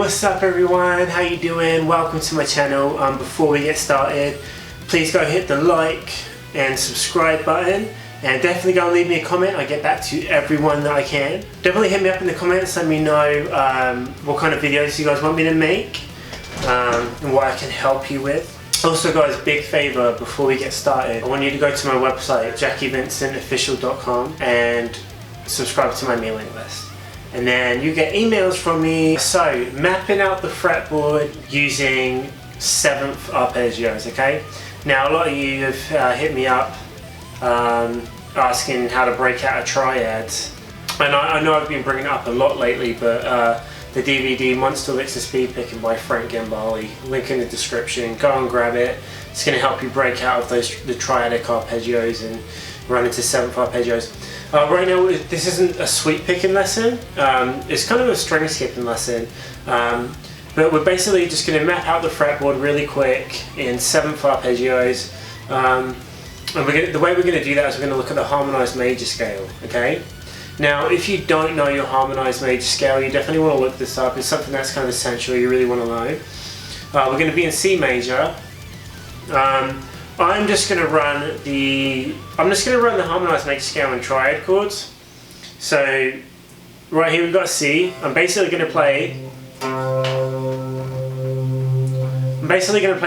What's up everyone, how you doing? Welcome to my channel. Before we get started, please go hit the like and subscribe button, and definitely go leave me a comment. I get back to everyone that I can. Definitely hit me up in the comments, let me know what kind of videos you guys want me to make and what I can help you with. Also guys, big favour before we get started, I want you to go to my website jackyvincentofficial.com and subscribe to my mailing list. And then you get emails from me. So, mapping out the fretboard using 7th arpeggios, okay? Now a lot of you have hit me up asking how to break out a triads. And I know I've been bringing it up a lot lately, but the DVD Monster Licks and Speed Picking by Gambale, link in the description, go and grab it. It's going to help you break out of the triadic arpeggios and run into 7th arpeggios. Right now this isn't a sweep picking lesson, it's kind of a string skipping lesson, but we're basically just going to map out the fretboard really quick in 7th arpeggios, and the way we're going to do that is we're going to look at the harmonized major scale, okay? Now if you don't know your harmonized major scale, you definitely want to look this up. It's something that's kind of essential, you really want to know. We're going to be in C major. I'm just going to run the harmonized major scale in triad chords. So right here we've got C. I'm basically going to play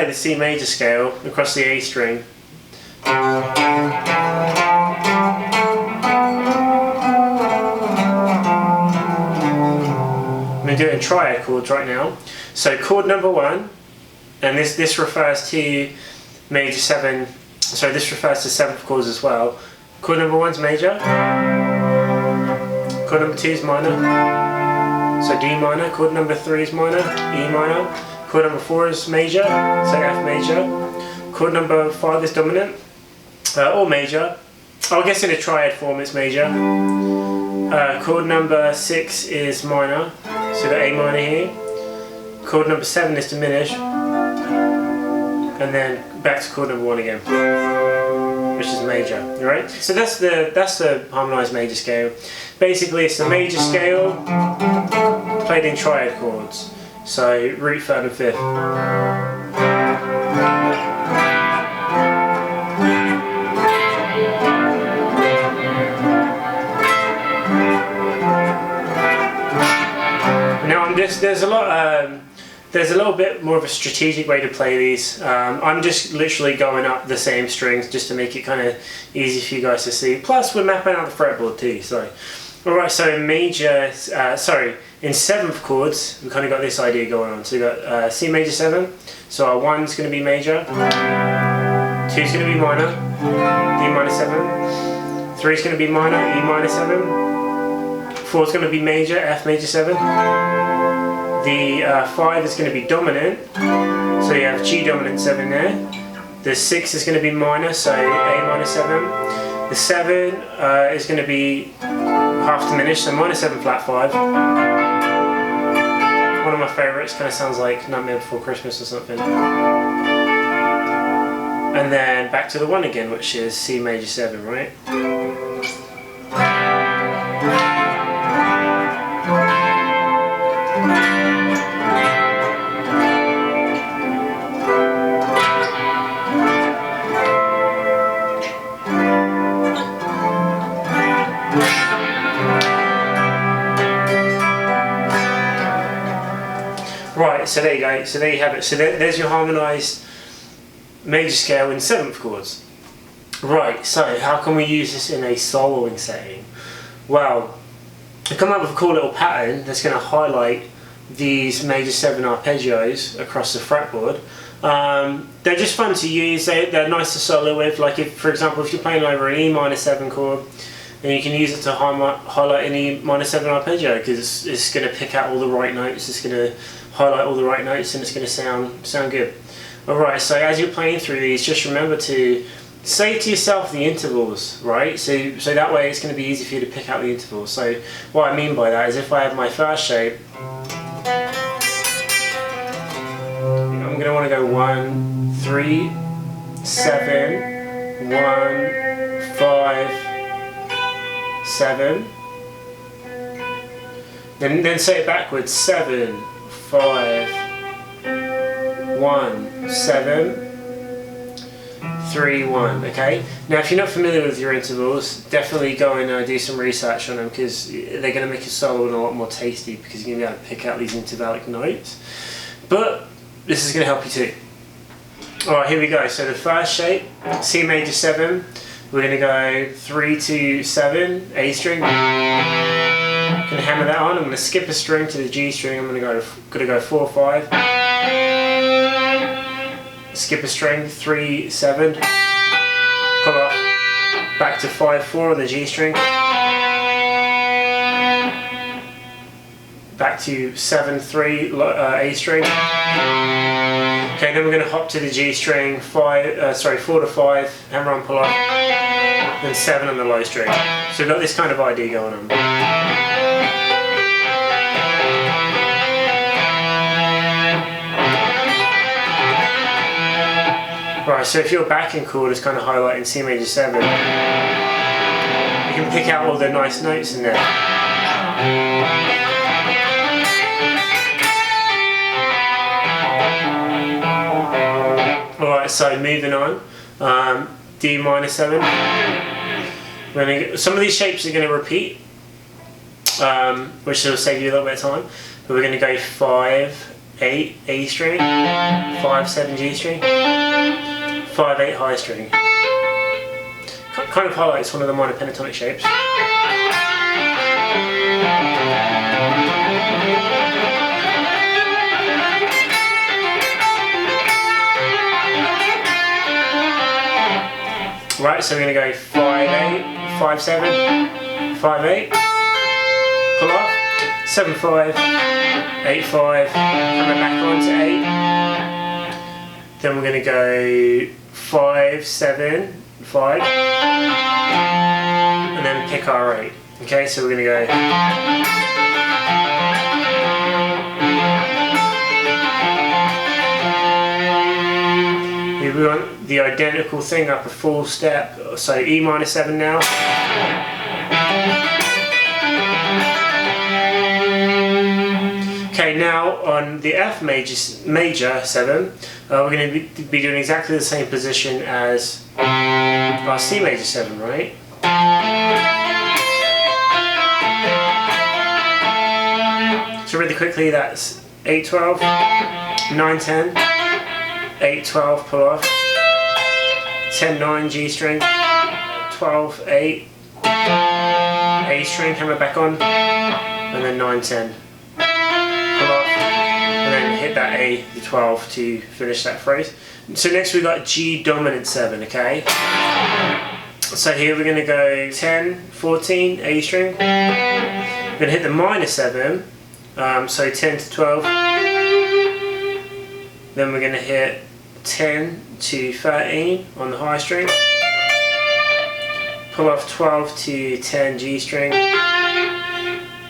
the C major scale across the A string. I'm going to do it in triad chords right now. So chord number 1, and this refers to major 7, sorry, this refers to 7th chords as well. Chord number 1's major, chord number 2 is minor, so D minor, chord number 3 is minor, E minor, chord number 4 is major, so F major, chord number 5 is dominant, or major, I guess in a triad form it's major, chord number 6 is minor, so the A minor here, chord number 7 is diminished, and then back to chord number 1 again, which is major, alright? So that's the harmonized major scale. Basically it's the major scale played in triad chords. So root, 3rd and 5th. Now there's a little bit more of a strategic way to play these. I'm just literally going up the same strings just to make it kind of easy for you guys to see. Plus we're mapping out the fretboard too. So, alright, so in major, in 7th chords, we kind of got this idea going on. So we got C major 7, so our 1's going to be major, 2's going to be minor, D minor 7, 3's going to be minor, E minor 7, 4's going to be major, F major 7, the 5 is going to be dominant, so you have G dominant 7 there. The 6 is going to be minor, so A minor 7. The 7 is going to be half diminished, so minor 7 flat 5. One of my favourites, kind of sounds like Nightmare Before Christmas or something. And then back to the 1 again, which is C major 7, right? Right, so there you go, so there you have it. So there's your harmonized major scale in 7th chords. Right, so how can we use this in a soloing setting? Well, I come up with a cool little pattern that's going to highlight these major 7 arpeggios across the fretboard. They're just fun to use, they're nice to solo with. Like if, for example, if you're playing over an E minor 7 chord, then you can use it to highlight an E minor 7 arpeggio, because it's going to pick out all the right notes, it's going to highlight all the right notes, and it's going to sound good. Alright, so as you're playing through these, just remember to say to yourself the intervals, right? So that way it's going to be easy for you to pick out the intervals. So what I mean by that is if I have my first shape, I'm going to want to go 1, 3, 7, 1, 5, 7. Then say it backwards. 7, 5, 1, 7, 3, 1. Okay. Now, if you're not familiar with your intervals, definitely go and do some research on them, because they're going to make your solo a lot more tasty, because you're going to be able to pick out these intervallic notes. But this is going to help you too. Alright, here we go. So the first shape, C major 7. We're going to go 3 to 7, A string. Going to hammer that on. I'm going to skip a string to the G string. I'm going to go 4, 5. Skip a string, 3, 7. Pull off. Back to 5, 4 on the G string. Back to 7, 3, A string. Okay, then we're going to hop to the G string, 4 to 5, hammer on, pull off, then 7 on the low string. So we've got this kind of idea going on. Right, so if your backing chord is kind of highlighting C major 7, you can pick out all the nice notes in there. Alright, so moving on, D minor 7. Some of these shapes are going to repeat, which will save you a little bit of time. But we're going to go 5, 8, A string, 5, 7, G string, 5, 8, high string. Kind of highlights one of the minor pentatonic shapes. Right, so we're going to go 5, 8, 5, 7, 5, 8, pull off, 7, 5, 8, 5, hammer back on to 8. Then we're going to go 5, 7, 5, and then pick our 8. Okay, so we're going to go. We want the identical thing up a full step, so E minor 7 now. Okay, now on the F major 7, we're going to be doing exactly the same position as our C major 7, right? So really quickly, that's 8, 12, 9, 10. 8, 12, pull off, 10, 9, G string, 12, 8, A string, hammer back on, and then 9, 10, pull off, and then hit that A, the 12 to finish that phrase. So next we've got G dominant 7, okay? So here we're going to go 10, 14, A string, we're going to hit the minor 7, so 10 to 12, then we're going to hit 10 to 13 on the high string, pull off 12 to 10 G string,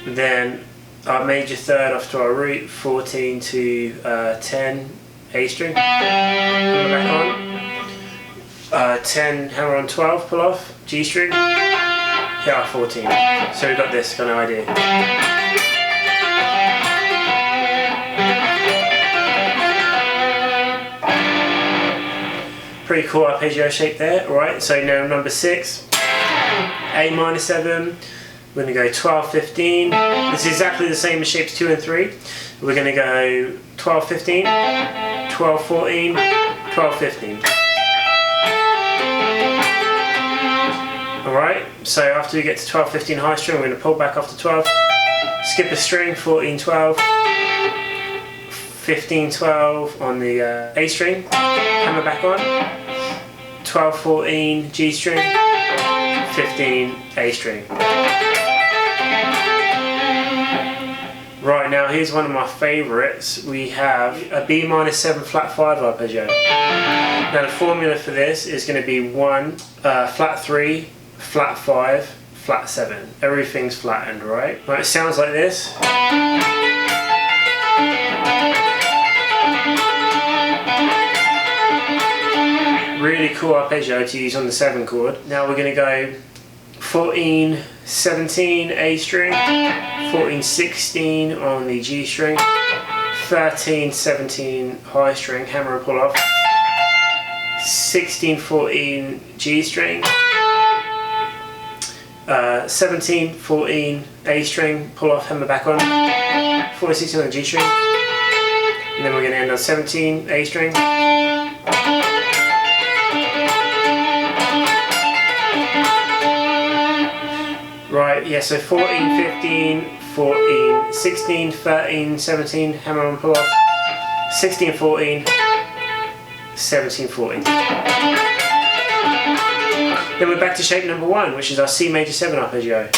then our major third off to our root, 14 to 10 A string, hammer back on, 10 hammer on 12, pull off, G string, hit our 14. So we've got this kind of idea. Pretty cool arpeggio shape there. Alright, so now number 6, A minor 7, we're going to go 12, 15. This is exactly the same as shapes 2 and 3. We're going to go 12, 15, 12, 14, 12, 15. Alright, so after we get to 12, 15 high string, we're going to pull back off to 12, skip a string, 14, 12, 15, 12 on the A string, hammer back on, 12, 14, G string, 15, A string. Right, now here's one of my favourites. We have a B minor 7 flat 5 arpeggio. Now the formula for this is going to be 1, flat 3, flat 5, flat 7. Everything's flattened, right? Right, it sounds like this. Really cool arpeggio to use on the 7 chord. Now we're going to go 14, 17 A string, 14, 16 on the G string, 13, 17 high string, hammer and pull off, 16, 14 G string, 17, 14 A string, pull off, hammer back on, 14, 16 on the G string, and then we're going to end on 17 A string, right, yeah, so 14, 15, 14, 16, 13, 17, hammer and pull off, 16, 14, 17, 14. Then we're back to shape number 1, which is our C major 7 arpeggio.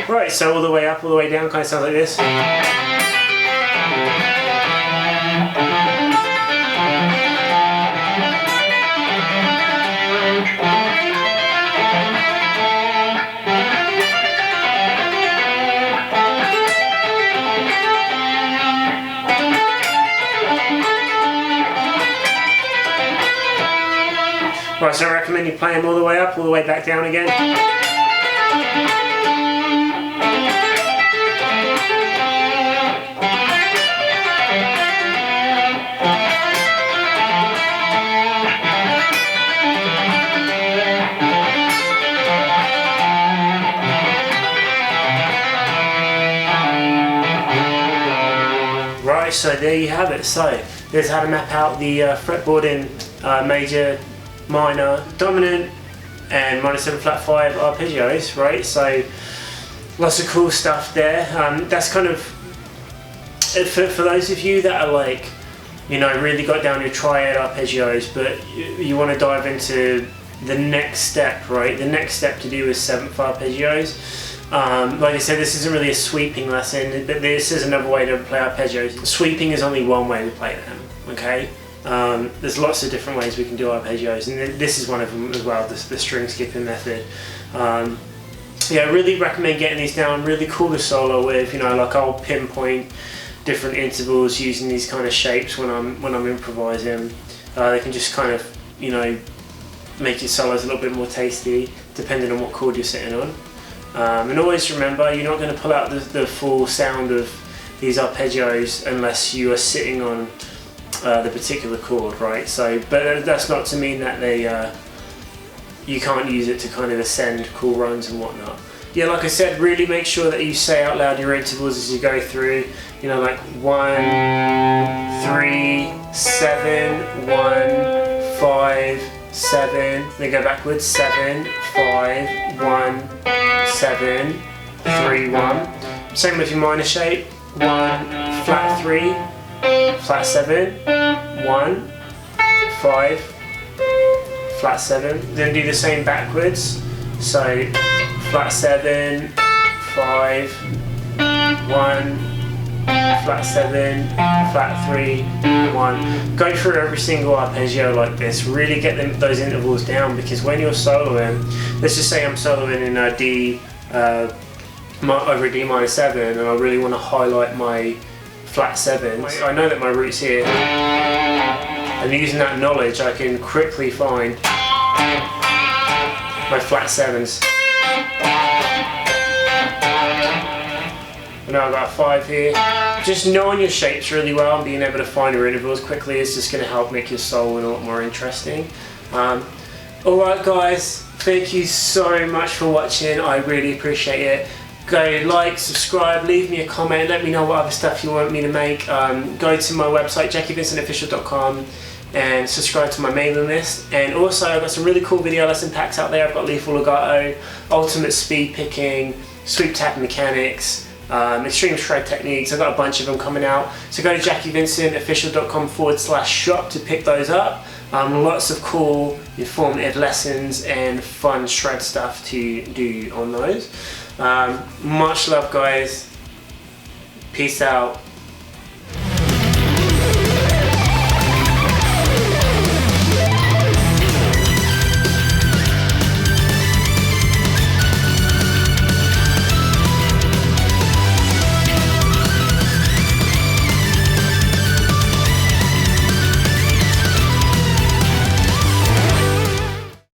Right, so all the way up, all the way down, kind of sounds like this. Right, so I recommend you play them all the way up, all the way back down again. Right, so there you have it. So there's how to map out the fretboard in major, minor, dominant, and minor 7 flat 5 arpeggios, right? So lots of cool stuff there. That's kind of for those of you that are like, you know, really got down your triad arpeggios, but you want to dive into the next step, right? The next step to do is 7th arpeggios. Like I said, this isn't really a sweeping lesson, but this is another way to play arpeggios. Sweeping is only one way to play them, okay? There's lots of different ways we can do arpeggios, and this is one of them as well, the string skipping method. Yeah, I really recommend getting these down, really cool to solo with, you know, like I'll pinpoint different intervals using these kind of shapes when I'm improvising. They can just kind of, you know, make your solos a little bit more tasty, depending on what chord you're sitting on. And always remember, you're not going to pull out the full sound of these arpeggios unless you are sitting on the particular chord, right? So, but that's not to mean that they you can't use it to kind of ascend cool runs and whatnot. Yeah, like I said, really make sure that you say out loud your intervals as you go through. You know, like 1, 3, 7, 1, 5, 7. Then go backwards. 7, 5, 1, 7, 3, 1. Same with your minor shape. 1, flat 3, flat 7, 1, 5, flat 7. Then do the same backwards. So flat 7, 5, 1, flat 7, flat 3, 1. Go through every single arpeggio like this. Really get those intervals down, because when you're soloing, let's just say I'm soloing in a D over a D minor 7, and I really want to highlight my flat 7s. I know that my root's here, and using that knowledge I can quickly find my flat 7s. And now I've got a 5 here. Just knowing your shapes really well and being able to find your intervals quickly is just going to help make your soloing a lot more interesting. Alright guys, thank you so much for watching, I really appreciate it. Go like, subscribe, leave me a comment, let me know what other stuff you want me to make. Go to my website, JackyVincentOfficial.com, and subscribe to my mailing list. And also I've got some really cool video lesson packs out there. I've got lethal legato, ultimate speed picking, sweep tap mechanics, extreme shred techniques. I've got a bunch of them coming out. So go to JackyVincentOfficial.com/shop to pick those up. Lots of cool, informative lessons and fun shred stuff to do on those. Much love guys. Peace out.